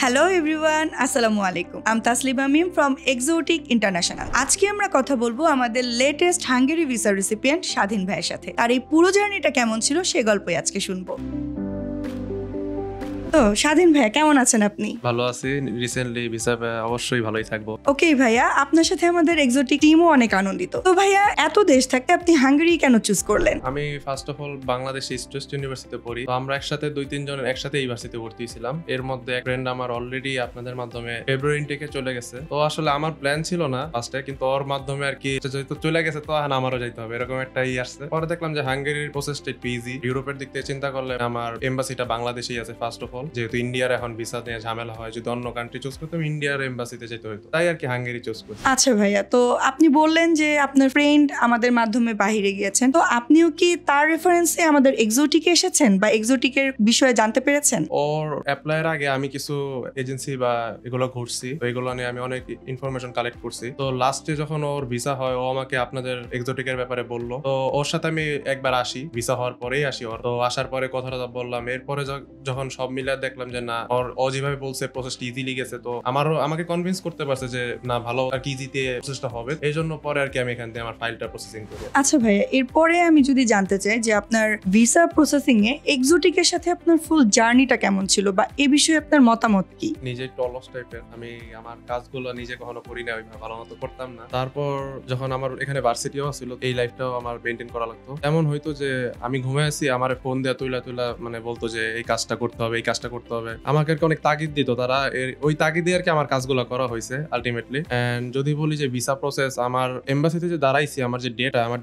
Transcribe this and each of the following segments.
Hello everyone, আসসালামু আলাইকুম। আম তাসলিমা মিম from exotic international. আজকে আমরা কথা বলবো আমাদের লেটেস্ট হাঙ্গেরি ভিসা রেসিপিয়েন্ট স্বাধীন ভাইয়ের সাথে। তার এই পুরো জার্নিটা কেমন ছিল সে গল্পই আজকে শুনবো। তো স্বাধীন ভাইয়া, কেমন আছেন আপনি? ভালো আছি। রিসেন্টলি ভিসা অবশ্যই ভালোই থাকবো। ওকে ভাইয়া, আপনার সাথে আমাদের এক্সোটিক টিমও অনেক আনন্দিত। তো ভাইয়া, এত দেশ থাকতে আপনি হাঙ্গেরি কেন চুজ করলেন? আমি ফার্স্ট অফ অল বাংলাদেশে ইস্ট ওয়েস্ট ইউনিভার্সিটিতে পড়ি। তো আমরা একসাথে 2-3 জন একসাথে ইউনিভার্সিটিতে ভর্তি ছিলাম। এর মধ্যে এক ফ্রেন্ড আমার অলরেডি আপনাদের মাধ্যমে ফেব্রুয়ারি ইনটেকে চলে গেছে। তো আসলে আমার প্ল্যান ছিল না ফার্স্টে, কিন্তু ওর মাধ্যমে আর কি যেহেতু চলে গেছে তো এখন আমারও যাইতে হবে, এরকম একটা আসছে। পরে দেখলাম যে হাঙ্গেরির প্রসেসটা একটু ইজি। ইউরোপের দিক থেকে চিন্তা করলে আমার এম্বাসিটা বাংলাদেশেই আছে ফার্স্ট অফ অল, যেহেতু ইন্ডিয়ার এখন ভিসা নিয়ে ঝামেলা হয়। যদি অন্য কান্ট্রি চুজ করতাম ইন্ডিয়ার এম্বাসিতে যেতে হতো, তাই আর কি হাঙ্গেরি চুজ করি। আচ্ছা ভাইয়া, তো আপনি বললেন যে আপনার ফ্রেন্ড আমাদের মাধ্যমে বাহিরে গিয়েছেন, তো আপনিও কি তার রেফারেন্সে আমাদের এক্সোটিকে এসেছেন বা এক্সোটিকের বিষয়ে জানতে পেরেছেন? ওর অ্যাপ্লাইয়ের আগে আমি কিছু এজেন্সি বা এগুলো ঘুরছি, তো এগুলো নিয়ে আমি অনেক ইনফরমেশন কালেক্ট করছি। তো লাস্টে যখন ওর ভিসা হয়, ও আমাকে আপনাদের এক্সোটিকের ব্যাপারে বললো। তো ওর সাথে আমি একবার আসি, ভিসা হওয়ার পরেই আসি ওর। তো আসার পরে কথাটা বললাম। এরপরে যখন সব মিলে দেখলাম যে না, ও যেভাবে বলছে প্রসেসটা ইজিলি গেছে, তো আমাকে কনভিন্স করতে পারছে যে না, ভালো আর কি ইজিতে প্রসেসটা হবে। এই জন্য পরে আর কি আমি এখান থেকে আমার ফাইলটা প্রসেসিং করি। আচ্ছা ভাইয়া, এরপরে আমি যদি জানতে চাই যে আপনার ভিসা প্রসেসিং এ এক্সোটিকের সাথে আপনার ফুল জার্নিটা কেমন ছিল বা এই বিষয়ে আপনার মতামত কি? নিজে একটু অলস টাইপের, আমি আমার কাজগুলো নিজে কখনো করি না, ওইভাবে ভালো মতো করতাম না। তারপর যখন আমার এখানে ভার্সিটিও ছিল, এই লাইফটাও আমার মেনটেন করা লাগতো। এমন হয়তো যে আমি ঘুমিয়ে আছি, আমার ফোন দেয়া তুইলা মানে বলতো যে এই কাজটা করতে হবে, এই কাজটা করতে হবে। আমাকে অনেক তাগিদ দিত তারা। ওই তাগিদে আর কি আমার কাজগুলো করা হয়েছে আলটিমেটলি। এন্ড যদি বলি যে ভিসা প্রসেস, আমার এমবাসিতে যে দাঁড়াইছি, আমার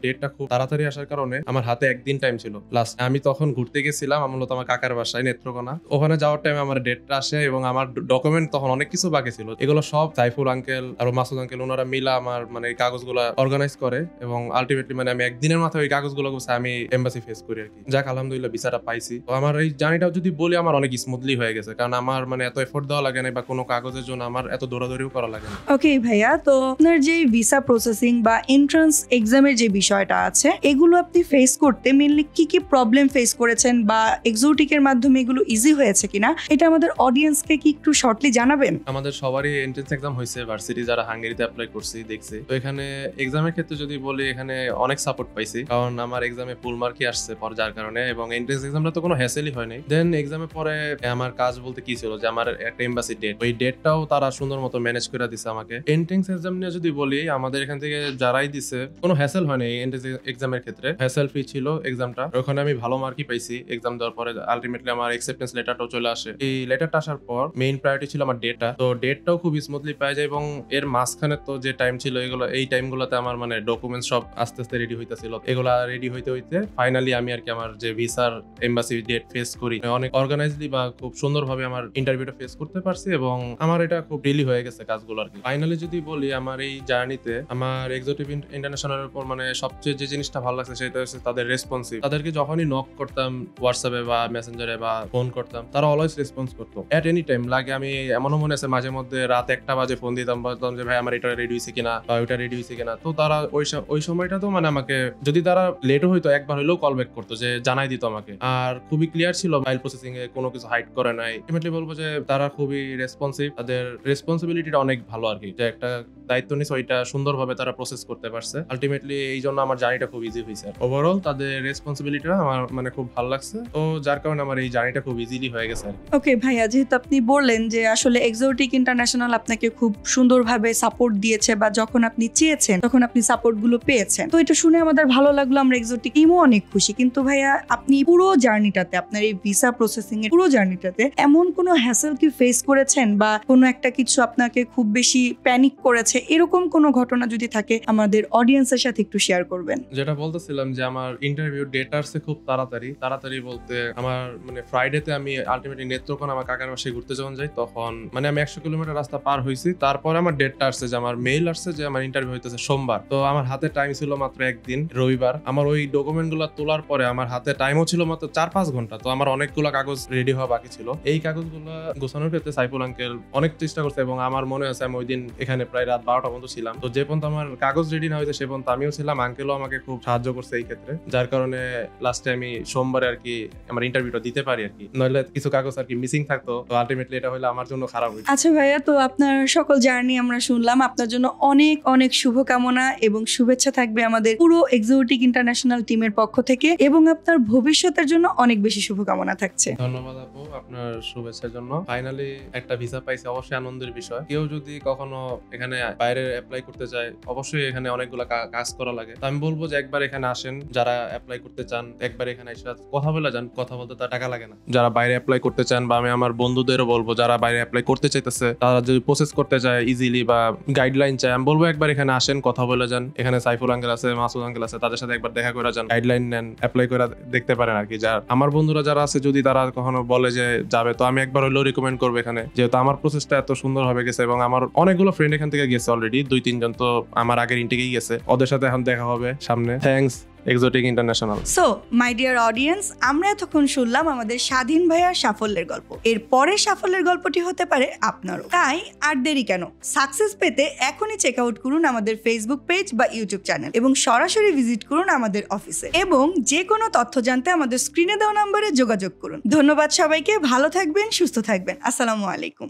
ডেটটা খুব তাড়াতাড়ি আসার কারণে আমার হাতে একদিন টাইম ছিল লাস্ট। আমি তখন ঘুরতে গেছিলাম মূলত আমার কাকার বাসায় নেত্রকোনা। ওখানে যাওয়ার টাইমে আমার ডেটটা আসে এবং আমার ডকুমেন্ট তখন অনেক কিছু বাকি ছিল। এগুলো সব সাইফুল আঙ্কেল আর মাসুদ আঙ্কেল ওনারা মিলা আমার মানে এই কাগজগুলো অর্গানাইজ করে এবং আলটিমেটলি মানে আমি একদিনের মাথায় ওই কাগজগুলো আমি এমবাসি ফেস করি আর কি। যাক, আলহামদুলিল্লাহ ভিসাটা পাইছি। তো আমার এই জার্নিটা যদি বলি আমার অনেক স্মুথলি হয়ে গেছে, কারণ আমার মানে এত এফোর্ট দেওয়া লাগে না বা কোনো কাগজের জন্য আমার এত দৌড়াদৌড়িও করা লাগে না। ওকে ভাইয়া, তো আপনার যে ভিসা প্রসেসিং বা এন্ট্রান্স এক্সামের যে বিষয়টা আছে, এগুলো আপনি ফেস করতে মেইনলি কি কি প্রবলেম ফেস করেছেন বা এক্সোটিকের মাধ্যমে এগুলো ইজি হয়েছে কিনা, এটা আমাদের অডিয়েন্সকে কি একটু শর্টলি জানাবেন? আমাদের সবারই এন্ট্রান্স এক্সাম হয়েছে ভার্সিটি, যারা হাঙ্গেরিতে অ্যাপ্লাই করছি দেখছি। তো এখানে এক্সামের ক্ষেত্রে যদি বলি, এখানে অনেক সাপোর্ট পাইছি, কারণ আমার এক্সামে ফুল মার্কই আসছে পর, যার কারণে এবং এন্ট্রান্স এক্সামটা তো কোনো হ্যাসেলই হয়নি। দেন এক্সামের পরে আমার কাজ বলতে কি ছিল যে আমার একটা এমবাসি ডেট, ওই ডেটটাও তারা সুন্দর মতো ম্যানেজ করে দিছে আমাকে। এন্ট্রান্স এক্সাম নিয়ে যদি বলি, আমাদের এখান থেকে যারাই দিছে কোনো হ্যাসেল হয়নি। এন্ট্রান্স এক্সামের ক্ষেত্রে হ্যাসেল ফ্রি ছিল এক্সামটা। ওখানে আমি ভালো মার্কই পাইছি। এক্সাম দেওয়ার পরে আলটিমেটলি আমার অ্যাকসেপ্টেন্স লেটারটাও চলে আসে। এই লেটারটা আসার পর মেইন প্রায়োরিটি ছিল আমার ডেটটা। তো ডেটটাও খুব স্মুথলি পাই যায় এবং এর মাঝখানে তো যে টাইম ছিল, এই টাইমগুলোতে আমার মানে ডকুমেন্টস সব আস্তে আস্তে রেডি হইতেছিল। এগুলা রেডি হইতে ফাইনালি আমি আর কি আমার যে ভিসার এমবাসি ডেট ফেস করি অনেক অর্গানাইজলি বা খুব সুন্দরভাবে আমার ইন্টারভিউটা ফেস করতে পারছি এবং আমার এটা খুব রিলি হয়ে গেছে কাজগুলো আর কি। ফাইনালি যদি বলি, আমার এই জার্নিতে আমার এক্সোটিক ইন্টারন্যাশনালের উপর মানে সবচেয়ে যে জিনিসটা ভালো লাগছে সেটা হচ্ছে তাদের রেসপন্সিভ। তাদেরকে যখনই নক করতাম হোয়াটসঅ্যাপে বা মেসেঞ্জারে বা ফোন করতাম, তারা অলওয়েজ রেসপন্স করতো এট এনি টাইম। লাগে আমি এমনও মনে আছে মাঝে মধ্যে রাত 1টা বাজে ফোন দিতাম, বলতাম যে ভাই আমার এটা রেডি হয়েছে কিনা বা ওইটা রেডি হয়েছে কিনা। তো তারা ওই সময়টা তো মানে আমাকে যদি তারা লেটও হইতো একবার হইলেও কল ব্যাক করতো, যে জানাই দিত আমাকে। আর খুবই ক্লিয়ার ছিল, ফাইল প্রসেসিং এ কোনো কিছু হাইড করে নাই। আলটিমেটলি বলবো যে তারা খুবই রেসপন্সিভ, তাদের রেসপন্সিবিলিটিটা অনেক ভালো আর কি, যে একটা দায়িত্ব নিছে ওইটা সুন্দরভাবে তারা প্রসেস করতে পারছে। আলটিমেটলি এই জন্য আমার জার্নিটা খুব ইজি হয়েছে। ওভারঅল তাদের রেসপন্সিবিলিটিটা আমার মানে খুব ভালো লাগছে, তো যার কারণে আমার এই জার্নিটা খুব ইজিলি হয়ে গেছে আর কি। ওকে ভাইয়া, যেহেতু আপনি বললেন যে আসলে এক্সোটিক ইন্টারন্যাশনাল আপনাকে খুব সুন্দরভাবে সাপোর্ট দিয়েছে বা যখন আপনি চেয়েছেন তখন আপনি সাপোর্ট গুলো পেয়েছেন, তো এটা শুনে আমাদের ভালো লাগলো। আমরা এক্সোটিক টিমও অনেক খুশি। কিন্তু ভাইয়া, আপনি পুরো জার্নিটাতে, আপনার এই ভিসা প্রসেসিং এর পুরো জার্নিটাতে এমন কোনো হ্যাসেল কি ফেস করেছেন বা কোনো একটা কিছু আপনাকে খুব বেশি প্যানিক করেছে, এরকম কোনো ঘটনা যদি থাকে আমাদের অডিয়েন্সের সাথে একটু শেয়ার করবেন? যেটা বলতেছিলাম যে আমার ইন্টারভিউ ডেট আসছে খুব তাড়াতাড়ি বলতে আমার মানে ফ্রাইডেতে আমি আলটিমেটলি নেত্রকোনা আমার কাকার বাসায় ঘুরতে যখন যাই, তখন মানে আমি 100 কিলোমিটার রাস্তা পার হয়েছি। তারপরে আমার ডেটটা আসছে, যে আমার মেইল আসছে যে আমার ইন্টারভিউ হইতেছে সোমবার। তো আমার হাতে টাইম ছিল মাত্র একদিন, রবিবার। আমার ওই ডকুমেন্ট গুলো তোলার পরে আমার হাতে টাইমও ছিল মাত্র 4-5 ঘন্টা। তো আমার অনেকগুলো কাগজ রেডি হওয়া বাকি ছিল। এই কাগজগুলো গোছানোর ক্ষেত্রে সাইফুল আঙ্কেল অনেক চেষ্টা করছে এবং আমার মনে আছে আমি ওই দিন এখানে প্রায় রাত 12টা পর্যন্ত ছিলাম। তো যে পর্যন্ত আমার কাগজ রেডি না হয়েছে সে পর্যন্ত আমিও ছিলাম, আঙ্কেলও আমাকে খুব সাহায্য করছে এই ক্ষেত্রে, যার কারণে লাস্টে আমি সোমবারে আর কি আমার ইন্টারভিউটা দিতে পারি আর কি। নইলে কিছু কাগজ আর কি মিসিং থাকতো, তো আলটিমেটলি এটা হলে আমার জন্য খারাপ হয়েছে। আচ্ছা ভাইয়া, তো আপনার সকল জার্নি আমরা শুনলাম, আপনার জন্য অনেক অনেক শুভকামনা এবং শুভেচ্ছা থাকবে আমাদের পুরো এক্সোটিক ইন্টারন্যাশনাল টিমের পক্ষ থেকে, এবং আপনার ভবিষ্যতের জন্য অনেক বেশি শুভকামনা থাকছে। ধন্যবাদ আপু আপনার শুভেচ্ছার জন্য। ফাইনালি একটা ভিসা পাইছে, অবশ্যই আনন্দের বিষয়। কেউ যদি কখনো এখানে বাইরে অ্যাপ্লাই করতে চায়, অবশ্যই এখানে অনেকগুলো কাজ করা লাগে। তো আমি বলবো যে একবার এখানে আসেন, যারা অ্যাপ্লাই করতে চান একবার এখানে এসে কথা বলে যান, কথা বলতে তার টাকা লাগে না। যারা বাইরে অ্যাপ্লাই করতে চান, বা আমি আমার বন্ধুদেরও বলবো যারা বাইরে অ্যাপ্লাই করতে চাইতেছে, তারা যদি প্রসেস করতে চায় ইজিলি বা গাইডলাইন চায়, আমি বলবো একবার এখানে আসেন, কথা বলে যান। এখানে সাইফুল আঙ্কেল আছে, মাসুদ আঙ্কেল আছে, তাদের সাথে একবার দেখা করে যান, গাইডলাইন নেন, অ্যাপ্লাই করে দেখতে পারেন আর কি। যার আমার বন্ধুরা যারা আছে যদি তারা কখনো বলে যে যাবে, তো আমি একবার হলেও রিকমেন্ড করবো এখানে, যেহেতু আমার প্রসেসটা এত সুন্দর ভাবে গেছে এবং আমার অনেকগুলো ফ্রেন্ড এখান থেকে গেছে অলরেডি, 2-3 জন তো আমার আগের ইনটেকেই গেছে, ওদের সাথে এখন দেখা হবে সামনে। Thanks exotic international. So my dear audience, আমরা এতক্ষণ শুনলাম আমাদের স্বাধীন ভাইয়ার সাফল্যের গল্প। এর পরের সাফল্যের গল্পটি হতে পারে আপনারও। তাই আর দেরি কেন, সাকসেস পেতে এখনই চেক আউট করুন আমাদের ফেসবুক পেজ বা ইউটিউব চ্যানেল, এবং সরাসরি ভিজিট করুন আমাদের অফিসে, এবং যে কোনো তথ্য জানতে আমাদের স্ক্রিনে দেওয়া নম্বরে যোগাযোগ করুন। ধন্যবাদ সবাইকে, ভালো থাকবেন, সুস্থ থাকবেন। আসসালামু আলাইকুম।